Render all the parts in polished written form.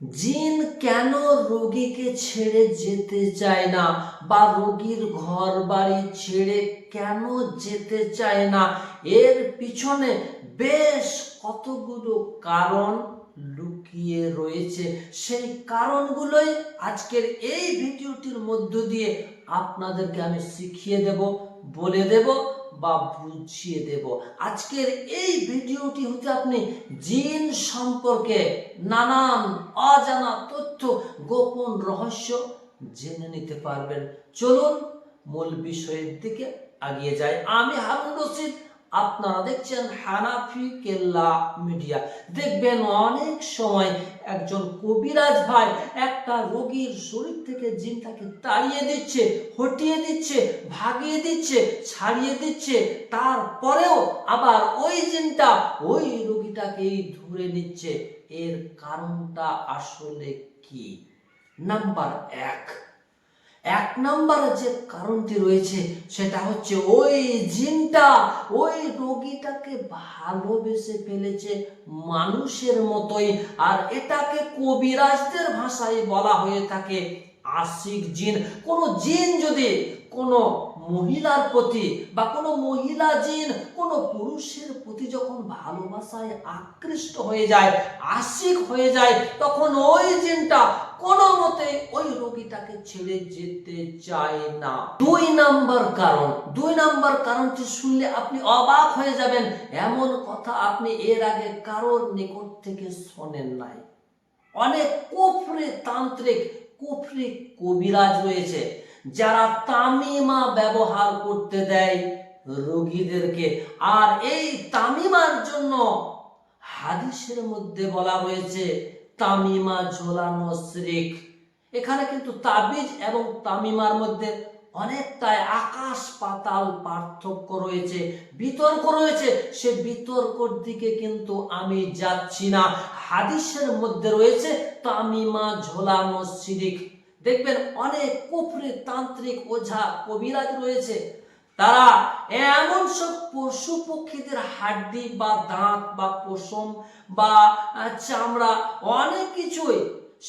জিন কেন রোগীকে ছেড়ে যেতে চায় না বা রোগীর ঘর বাড়ি ছেড়ে কেন যেতে চায় না, এর পিছনে বেশ কতগুলো কারণ লুকিয়ে রয়েছে। সেই কারণগুলোই আজকের এই ভিডিওটির মধ্য দিয়ে আপনাদেরকে আমি শিখিয়ে দেব, বলে দেব বা বুঝিয়ে দেব। আজকের এই ভিডিওটি হতে আপনি জিন সম্পর্কে নানান অজানা তথ্য, গোপন রহস্য জেনে নিতে পারবেন। চলুন মূল বিষয়ের দিকে এগিয়ে যাই। আমি হারুন রশিদ, আপনারা দেখছেন হানাফি কেল্লা মিডিয়া। দেখবেন অনেক সময় একজন কবিরাজ ভাই একটা রোগীর শরীর থেকে জিনটাকে তাড়িয়ে দিচ্ছে, হটিয়ে দিচ্ছে, ভাগিয়ে দিচ্ছে, ছাড়িয়ে দিচ্ছে, তারপরেও আবার ওই জিনটা ওই রোগীটাকেই ধরে নিচ্ছে। এর কারণটা আসলে কি? নাম্বার এক নম্বরে যে কারণটি রয়েছে সেটা হচ্ছে ওই জিনটা ওই রোগীটাকে ভালোবেসে ফেলেছে মানুষের মতোই। আর এটাকে কবিরাজদের ভাষায় বলা হয়ে থাকে আশিক জিন। কোন জিন যদি কোনো মহিলার প্রতি বা কোনো মহিলা জিন কোনো পুরুষের প্রতি যখন ভালোবাসায় আকৃষ্ট হয়ে যায়, আশিক হয়ে যায়, তখন ওই জিনটা কোনো মতে ওই রোগীটাকে ছেড়ে যেতে চায় না। দুই নাম্বার কারণটি শুনলে আপনি অবাক হয়ে যাবেন। এমন কথা আপনি এর আগে কারোর নিকট থেকে শোনেন নাই। অনেক কুফরি তান্ত্রিক, কুফরি কবিরাজ রয়েছে যারা তামিমা ব্যবহার করতে দেয় রোগীদেরকে। আর এই তামিমার জন্য হাদিসের মধ্যে বলা হয়েছে তামিমা ঝোলানো শিরক। এখানে কিন্তু তাবিজ এবং তামিমার মধ্যে অনেকটাই আকাশ পাতাল পার্থক্য রয়েছে, বিতর্ক রয়েছে। সে বিতর্কর দিকে কিন্তু আমি যাচ্ছি না। হাদিসের মধ্যে রয়েছে তামিমা ঝোলানো শিরক। দেখবেন অনেক কুফরি তান্ত্রিক ওঝা কবিরাজ রয়েছে, তারা এমন সব পশু পক্ষীদের হাড্ডি বা দাঁত বা পশম বা চামড়া অনেক কিছুই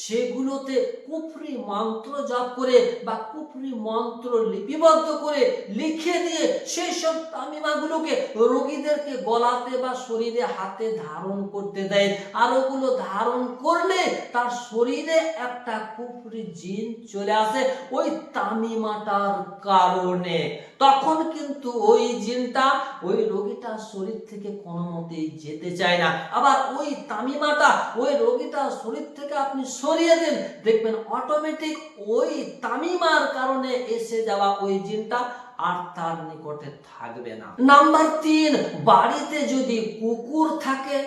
সেগুলোতে কুফরি মন্ত্র জপ করে বা কুফরি মন্ত্র লিপিবদ্ধ করে লিখে দিয়ে সেই সব তামিমাগুলোকে রোগীদেরকে গলাতে বা শরীরে হাতে ধারণ করতে দেয়। আর ওগুলো ধারণ করলে তার শরীরে একটা কুফরি জিন চলে আসে ওই তামিমাটার কারণে। তখন কিন্তু ওই জিনটা ওই রোগীটার শরীর থেকে কোনো মতেই যেতে চায় না। আবার ওই তামিমাটা ওই রোগীটার শরীর থেকে আপনি সরিয়ে দেন, দেখবেন অটোমেটিক ওই তামিমার কারণে এসে যাওয়া ওই জিনটা আর তার নিকটে থাকবে না। নাম্বার 3, বাড়িতে যদি কুকুর থাকে,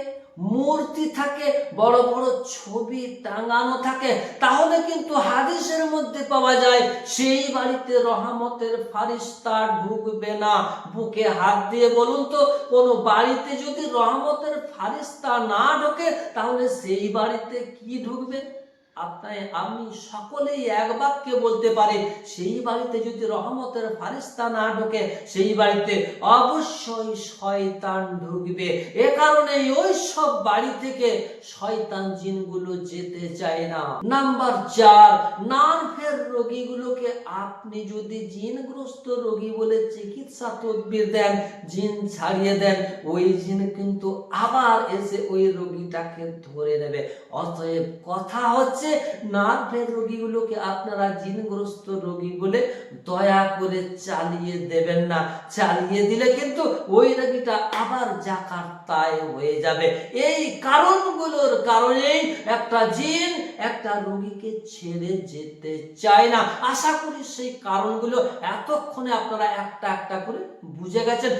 মূর্তি থাকে, বড় বড় ছবি টাঙানো থাকে, তাহলে কিন্তু হাদিসের মধ্যে পাওয়া যায় সেই বাড়িতে রহমতের ফারিস্তা ঢুকবে না। বুকে হাত দিয়ে বলুন তো, কোন বাড়িতে যদি রহমতের ফারিস্তা না ঢোকে তাহলে সেই বাড়িতে কি ঢুকবে? আমি সকলেই এক বাক্যে বলতে পারি, সেই বাড়িতে যদি রহমতের ফারিস্তা না ঢোকে সেই বাড়িতে অবশ্যই শয়তান ঢুকবে। এ কারণে ওই সব বাড়ি থেকে শয়তান জিনগুলো যেতে চায় না। নাম্বার 4, নার্ভের রোগীগুলোকে আপনি যদি জিনগ্রস্ত রোগী বলে চিকিৎসা তদবির দেন, জিন ছাড়িয়ে দেন, ওই জিন কিন্তু আবার এসে ওই রোগীটাকে ধরে নেবে। অতএব কথা হচ্ছে নার্ভের রোগীগুলোকে আপনারা জিনগ্রস্ত রোগী বলে দয়া করে চালিয়ে দেবেন না। চালিয়ে দিলে কিন্তু ওই রোগীটা আবার জাকার তাই হয়ে যাবে। এই কারণগুলোর কারণেই একটা জিন একটা রোগীকে ছেড়ে যেতে চায় না। আশা করি সেই কারণগুলো এতক্ষণে আপনারা একটা একটা করে বুঝে গেছেন।